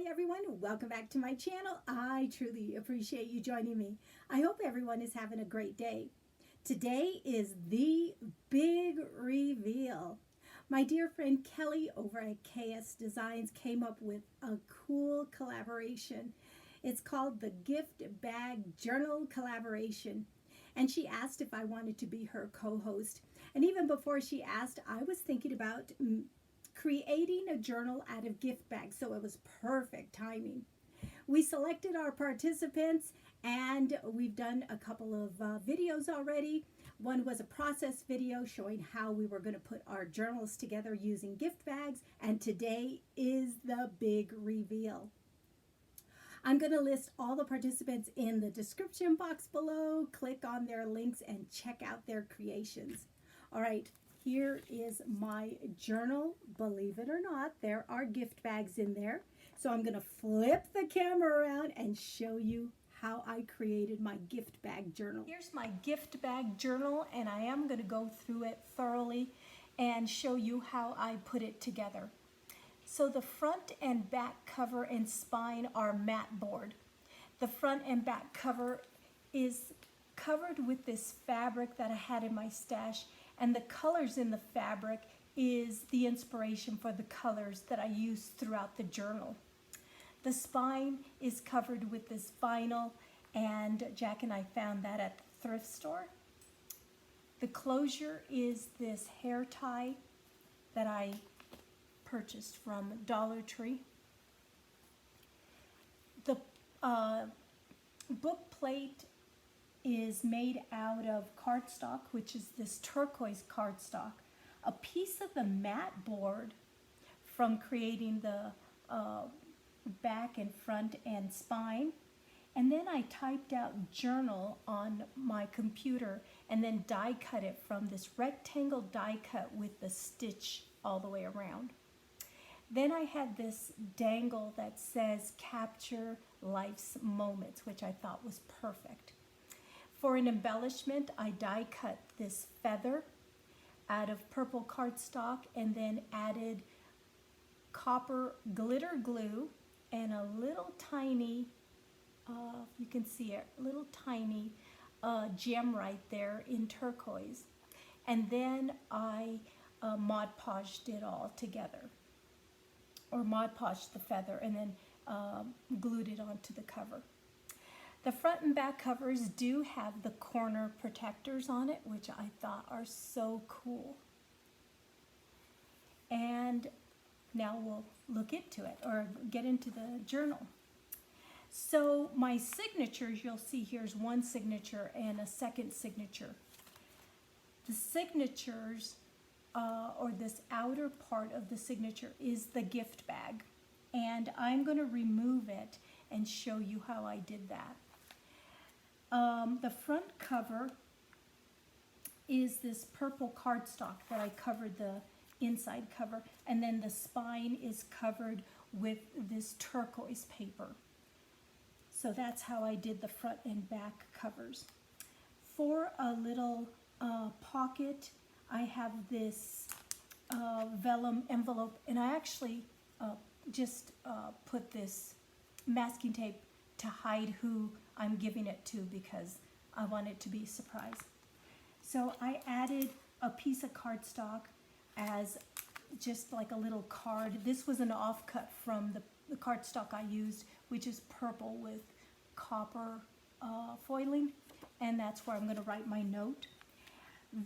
Hi everyone, welcome back to my channel. I truly appreciate you joining me. I hope everyone is having a great day. Today is the big reveal. My dear friend Kelly over at KS Designs came up with a cool collaboration. It's called the Gift Bag Journal Collaboration. And she asked if I wanted to be her co-host. And even before she asked, I was thinking about creating a journal out of gift bags, so it was perfect timing. We selected our participants and we've done a couple of videos already. One was a process video showing how we were going to put our journals together using gift bags, and today is the big reveal. I'm going to list all the participants in the description box below. Click on their links and check out their creations. All right. Here is my journal. Believe it or not, there are gift bags in there. So I'm going to flip the camera around and show you how I created my gift bag journal. Here's my gift bag journal, and I am going to go through it thoroughly and show you how I put it together. So the front and back cover and spine are matte board. The front and back cover is covered with this fabric that I had in my stash, and the colors in the fabric is the inspiration for the colors that I use throughout the journal. The spine is covered with this vinyl, and Jack and I found that at the thrift store. The closure is this hair tie that I purchased from Dollar Tree. The book plate is made out of cardstock, which is this turquoise cardstock. A piece of the matte board from creating the back and front and spine. And then I typed out journal on my computer and then die cut it from this rectangle die cut with the stitch all the way around. Then I had this dangle that says capture life's moments, which I thought was perfect. For an embellishment, I die cut this feather out of purple cardstock and then added copper glitter glue and a little tiny, you can see it, little tiny gem right there in turquoise. And then I Mod Podged it all together, or Mod Podged the feather and then glued it onto the cover. The front and back covers do have the corner protectors on it, which I thought are so cool. And now we'll look into it, or get into the journal. So my signatures, you'll see here's one signature and a second signature. The signatures, or this outer part of the signature, is the gift bag. And I'm going to remove it and show you how I did that. The front cover is this purple cardstock that I covered the inside cover, and then the spine is covered with this turquoise paper. So that's how I did the front and back covers. For a little pocket, I have this vellum envelope, and I actually just put this masking tape to hide who I'm giving it to because I want it to be a surprise. So I added a piece of cardstock as just like a little card. This was an offcut from the cardstock I used, which is purple with copper foiling, and that's where I'm going to write my note.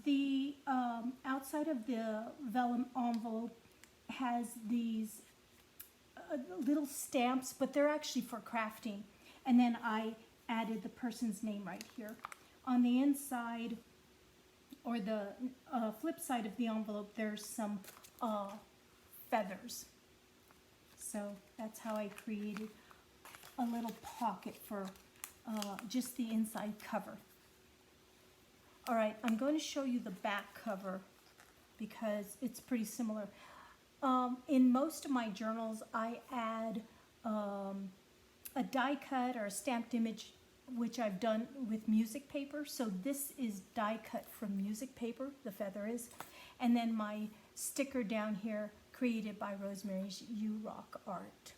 The outside of the vellum envelope has these little stamps, but they're actually for crafting. And then I added the person's name right here. On the inside, or the flip side of the envelope, there's some feathers. So that's how I created a little pocket for just the inside cover. All right, I'm going to show you the back cover because it's pretty similar. In most of my journals, I add a die cut or a stamped image, which I've done with music paper. So this is die cut from music paper, the feather is. And then my sticker down here created by RoseMary's You Rock Art.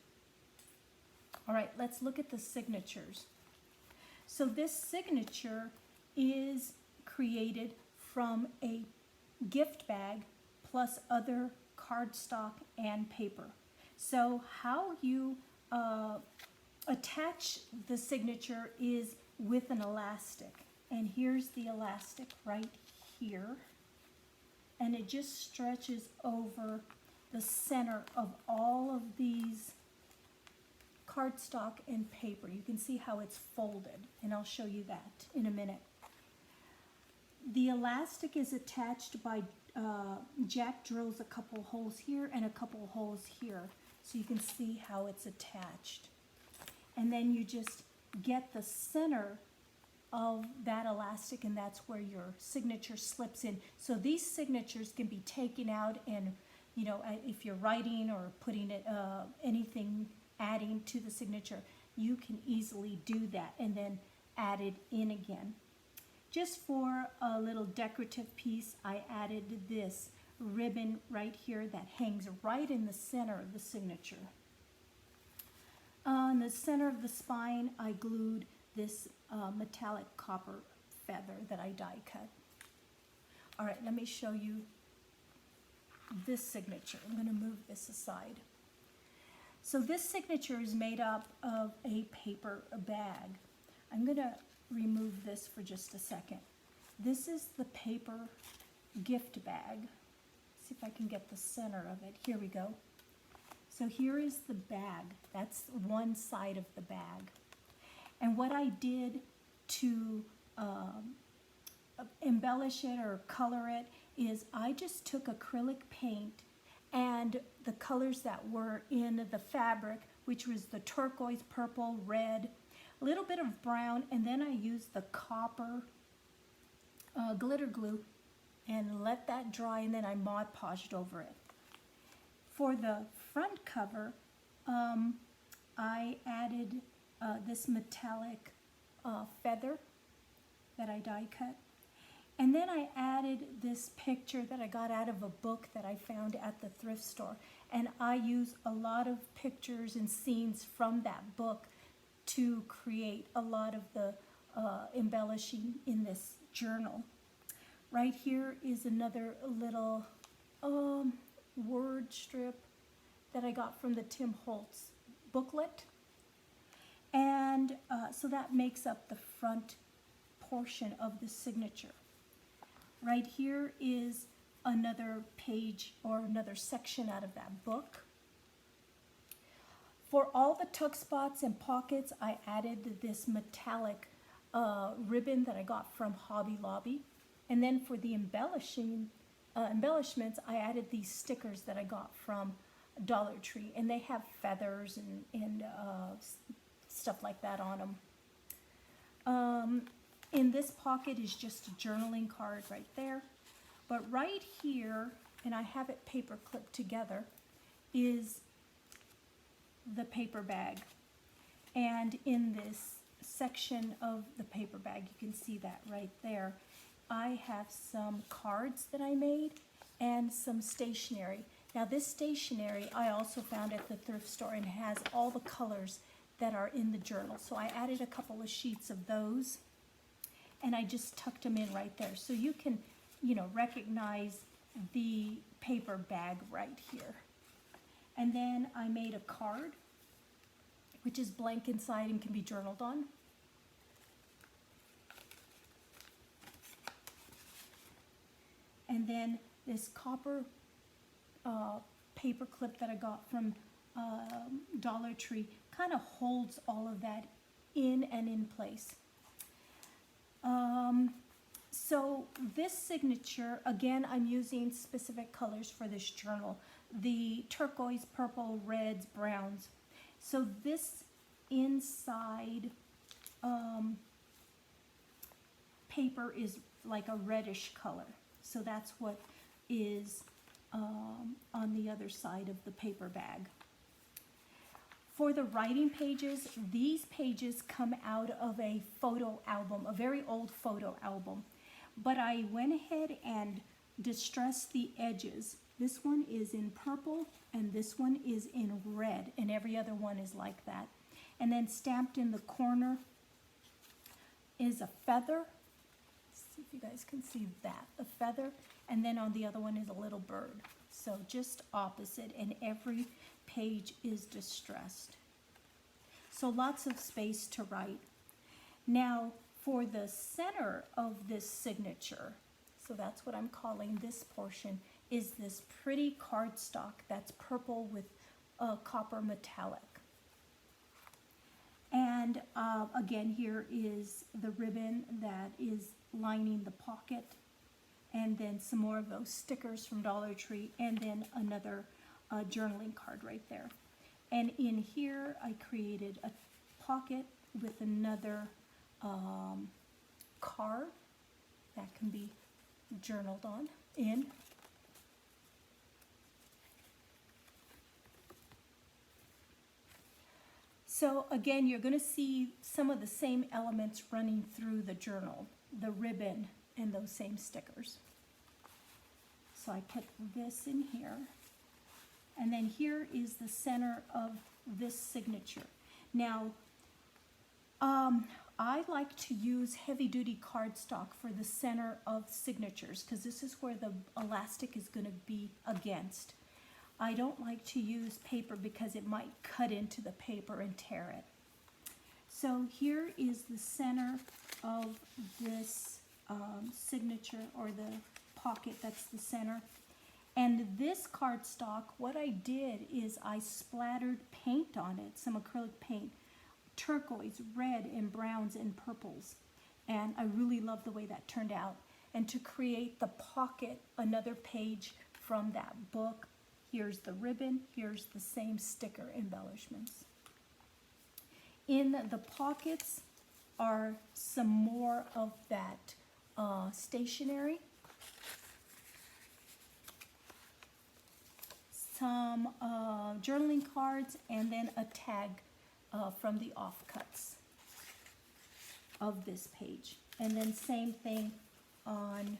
All right, let's look at the signatures. So this signature is created from a gift bag plus other cardstock and paper. So how you attach the signature is with an elastic. And here's the elastic right here. And it just stretches over the center of all of these cardstock and paper. You can see how it's folded, and I'll show you that in a minute. The elastic is attached by Jack drills a couple holes here and a couple holes here, so you can see how it's attached. And then you just get the center of that elastic, and that's where your signature slips in. So these signatures can be taken out, and you know, if you're writing or putting it anything adding to the signature, you can easily do that and then add it in again. Just for a little decorative piece, I added this ribbon right here that hangs right in the center of the signature. On the center of the spine, I glued this metallic copper feather that I die cut. All right, let me show you this signature. I'm going to move this aside. So this signature is made up of a paper bag. I'm going to remove this for just a second. This is the paper gift bag. See if I can get the center of it. Here we go. So here is the bag. That's one side of the bag. And what I did to embellish it or color it is I just took acrylic paint and the colors that were in the fabric, which was the turquoise, purple, red, a little bit of brown, and then I used the copper glitter glue and let that dry, and then I Mod Podged over it. For the front cover, I added this metallic feather that I die cut. And then I added this picture that I got out of a book that I found at the thrift store. And I use a lot of pictures and scenes from that book to create a lot of the embellishing in this journal. Right here is another little word strip that I got from the Tim Holtz booklet. And so that makes up the front portion of the signature. Right here is another page or another section out of that book. For all the tuck spots and pockets, I added this metallic ribbon that I got from Hobby Lobby. And then for the embellishments, I added these stickers that I got from Dollar Tree. And they have feathers and stuff like that on them. In this pocket is just a journaling card right there. But right here, and I have it paper clipped together, is the paper bag. And in this section of the paper bag, you can see that right there, I have some cards that I made and some stationery. Now this stationery I also found at the thrift store, and it has all the colors that are in the journal. So I added a couple of sheets of those, and I just tucked them in right there. So you can, you know, recognize the paper bag right here. And then I made a card, which is blank inside and can be journaled on. And then this copper paper clip that I got from Dollar Tree kind of holds all of that in and in place. So this signature, again, I'm using specific colors for this journal. The turquoise, purple, reds, browns. So this inside paper is like a reddish color. So that's what is on the other side of the paper bag. For the writing pages, these pages come out of a photo album, a very old photo album. But I went ahead and distressed the edges. This one is in purple and this one is in red, and every other one is like that. And then stamped in the corner is a feather. Let's see if you guys can see that, a feather. And then on the other one is a little bird. So just opposite, and every page is distressed. So lots of space to write. Now for the center of this signature, so that's what I'm calling this portion, is this pretty cardstock that's purple with copper metallic. And again, here is the ribbon that is lining the pocket, and then some more of those stickers from Dollar Tree, and then another journaling card right there. And in here, I created a pocket with another card that can be journaled on in. So again, you're going to see some of the same elements running through the journal, the ribbon and those same stickers. So I put this in here, and then here is the center of this signature. Now, I like to use heavy-duty cardstock for the center of signatures because this is where the elastic is going to be against. I don't like to use paper because it might cut into the paper and tear it. So here is the center of this signature, or the pocket, that's the center. And this cardstock, what I did is I splattered paint on it, some acrylic paint, turquoise, red, and browns and purples. And I really love the way that turned out. And to create the pocket, another page from that book, here's the ribbon, here's the same sticker embellishments. In the pockets are some more of that stationery, some journaling cards, and then a tag from the offcuts of this page. And then same thing on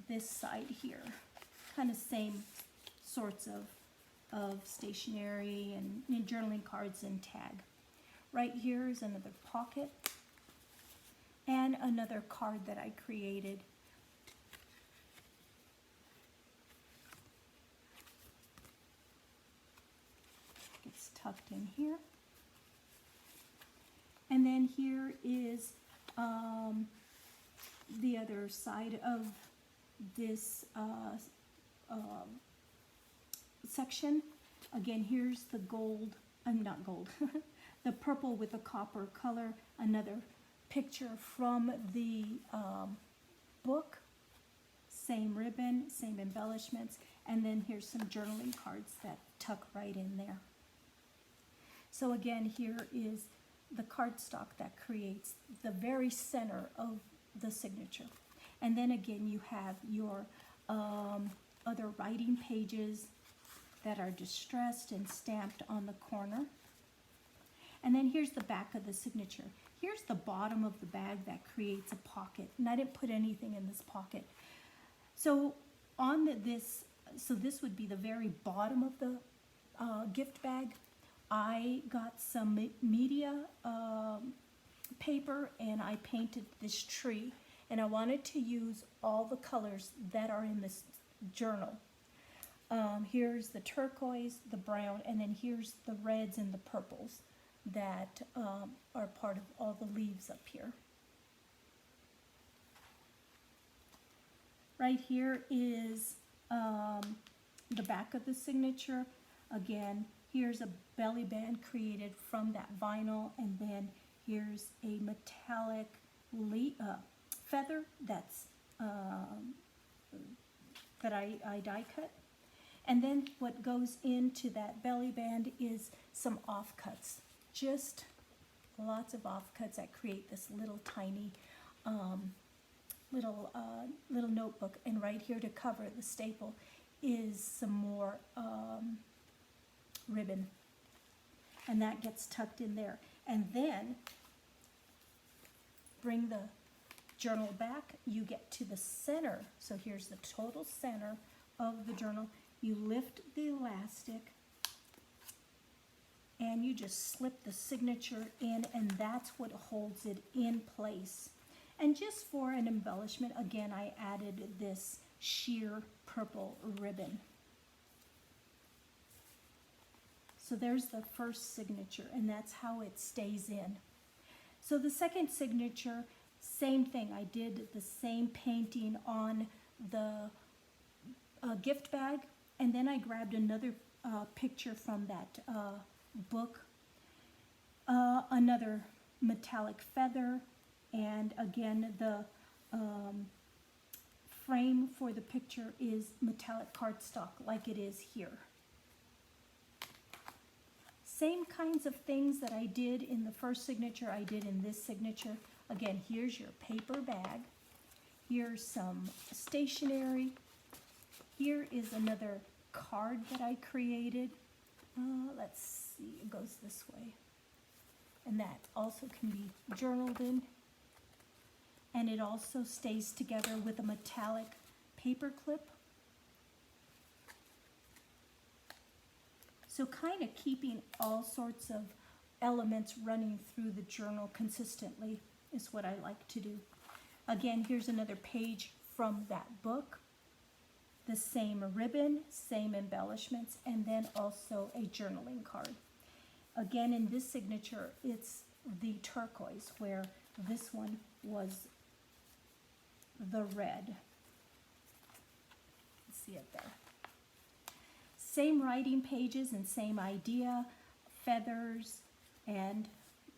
this side here, kind of same sorts of stationery and journaling cards and tag. Right here is another pocket and another card that I created. It's tucked in here. And then here is the other side of this section. Again, here's the gold, not gold, the purple with the copper color, another picture from the book, same ribbon, same embellishments, and then here's some journaling cards that tuck right in there. So again, here is the cardstock that creates the very center of the signature. And then again, you have your other writing pages that are distressed and stamped on the corner. And then here's the back of the signature. Here's the bottom of the bag that creates a pocket. And I didn't put anything in this pocket. So on this, so this would be the very bottom of the gift bag. I got some media paper and I painted this tree. And I wanted to use all the colors that are in this journal. Here's the turquoise, the brown, and then here's the reds and the purples that are part of all the leaves up here. Right here is the back of the signature. Again, here's a belly band created from that vinyl, and then here's a metallic feather that's that I die cut. And then what goes into that belly band is some offcuts, just lots of offcuts that create this little tiny little notebook. And right here to cover the staple is some more ribbon, and that gets tucked in there. And then bring the journal back, you get to the center. So here's the total center of the journal. You lift the elastic and you just slip the signature in, and that's what holds it in place. And just for an embellishment, again, I added this sheer purple ribbon. So there's the first signature, and that's how it stays in. So the second signature, same thing. I did the same painting on the gift bag, and then I grabbed another picture from that book, another metallic feather, and again the frame for the picture is metallic cardstock like it is here. Same kinds of things that I did in the first signature, I did in this signature. Again, here's your paper bag. Here's some stationery. Here is another card that I created. Let's see, it goes this way. And that also can be journaled in. And it also stays together with a metallic paper clip. So kind of keeping all sorts of elements running through the journal consistently is what I like to do. Again, here's another page from that book. The same ribbon, same embellishments, and then also a journaling card. Again, in this signature, it's the turquoise, where this one was the red. See it there. Same writing pages and same idea, feathers and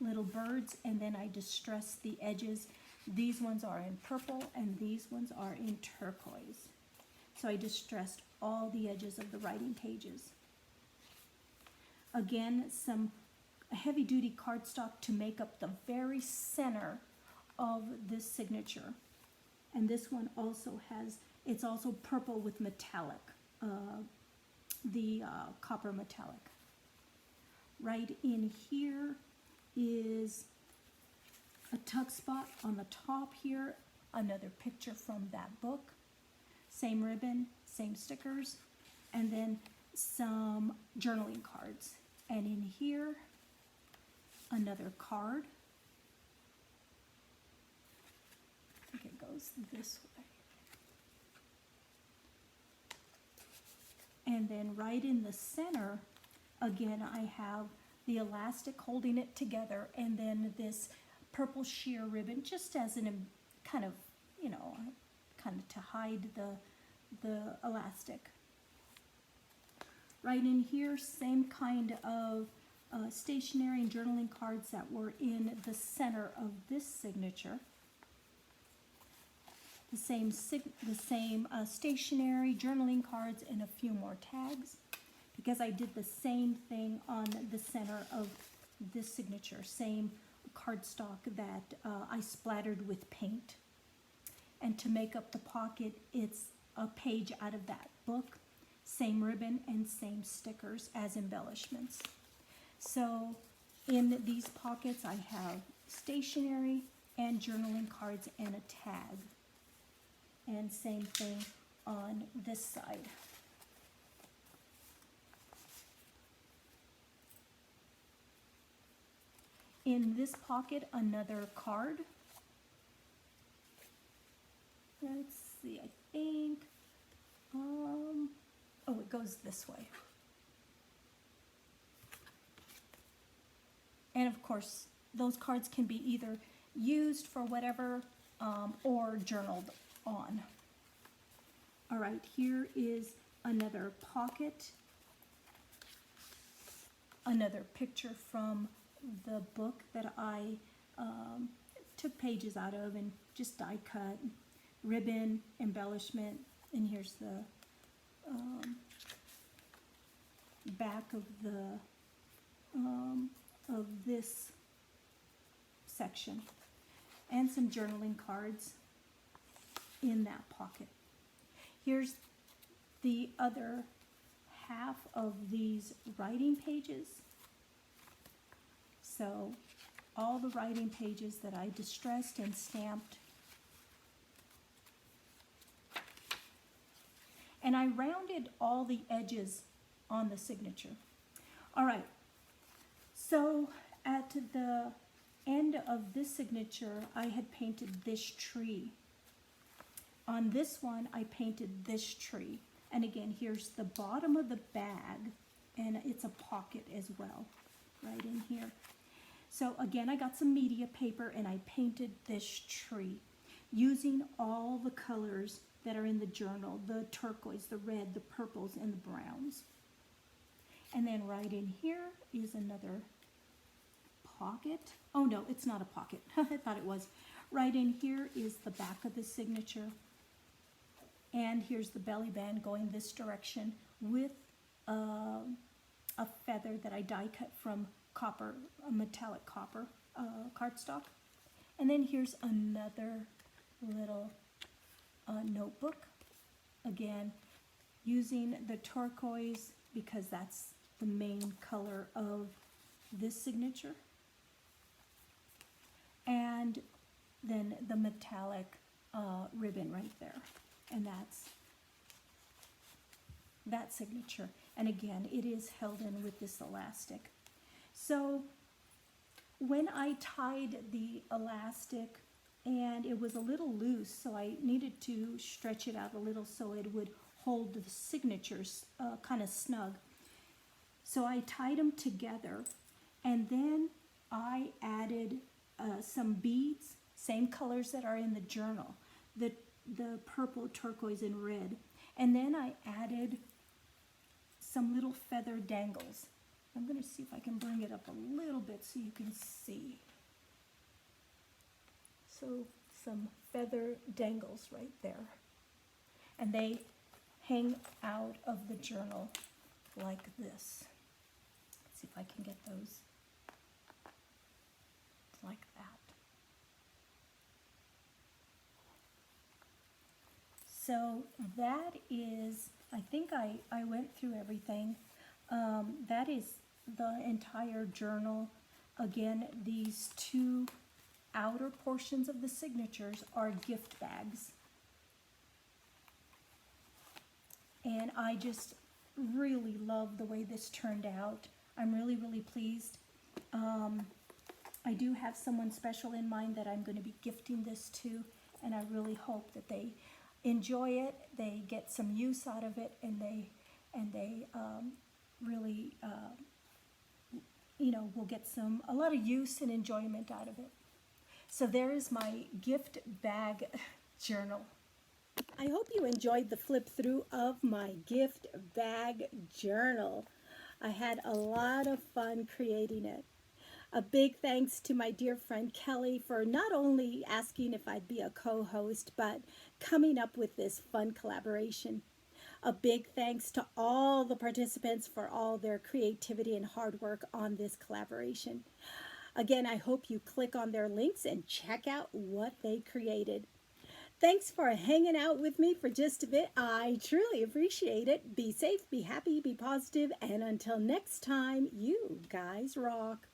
little birds, and then I distressed the edges. These ones are in purple and these ones are in turquoise. So I distressed all the edges of the writing pages. Again, some heavy-duty cardstock to make up the very center of this signature. And this one also has, it's also purple with metallic, copper metallic. Right in here is a tuck spot on the top here, another picture from that book. Same ribbon, same stickers, and then some journaling cards. And in here, another card. I think it goes this way. And then right in the center, again, I have the elastic holding it together, and then this purple sheer ribbon, just as an kind of, you know, kind of to hide the elastic. Right in here, same kind of stationery and journaling cards that were in the center of this signature. The same stationery, journaling cards, and a few more tags, because I did the same thing on the center of this signature. Same cardstock that I splattered with paint. And to make up the pocket, it's a page out of that book, same ribbon and same stickers as embellishments. So in these pockets, I have stationery and journaling cards and a tag. And same thing on this side. In this pocket, another card. Let's see, I think, oh, it goes this way. And of course, those cards can be either used for whatever or journaled on. All right, here is another pocket, another picture from the book that I took pages out of and just die cut, ribbon, embellishment, and here's the back of the of this section, and some journaling cards in that pocket. Here's the other half of these writing pages. So all the writing pages that I distressed and stamped. And I rounded all the edges on the signature. All right, So at the end of this signature, I had painted this tree. On this one, I painted this tree. And again, here's the bottom of the bag, and it's a pocket as well, right in here. So again, I got some media paper and I painted this tree using all the colors that are in the journal, the turquoise, the red, the purples, and the browns. And then right in here is another pocket. Oh no, it's not a pocket. I thought it was. Right in here is the back of the signature. And here's the belly band going this direction with a feather that I die cut from copper, a metallic copper cardstock. And then here's another little notebook. Again, using the turquoise because that's the main color of this signature. And then the metallic ribbon right there. And that's that signature. And again, it is held in with this elastic. So when I tied the elastic, and it was a little loose, so I needed to stretch it out a little so it would hold the signatures kind of snug. So I tied them together, and then I added some beads, same colors that are in the journal, the purple, turquoise, and red. And then I added some little feather dangles. I'm going to see if I can bring it up a little bit so you can see. So some feather dangles right there. And they hang out of the journal like this. Let's see if I can get those like that. So that is, I think I went through everything. That is the entire journal. Again, these two outer portions of the signatures are gift bags. And I just really love the way this turned out. I'm really, really pleased. I do have someone special in mind that I'm going to be gifting this to, and I really hope that they enjoy it, they get some use out of it, and they really will get a lot of use and enjoyment out of it. So there is my gift bag journal. I hope you enjoyed the flip through of my gift bag journal. I had a lot of fun creating it. A big thanks to my dear friend Kelly for not only asking if I'd be a co-host, but coming up with this fun collaboration. A big thanks to all the participants for all their creativity and hard work on this collaboration. Again, I hope you click on their links and check out what they created. Thanks for hanging out with me for just a bit. I truly appreciate it. Be safe, be happy, be positive, and until next time, you guys rock.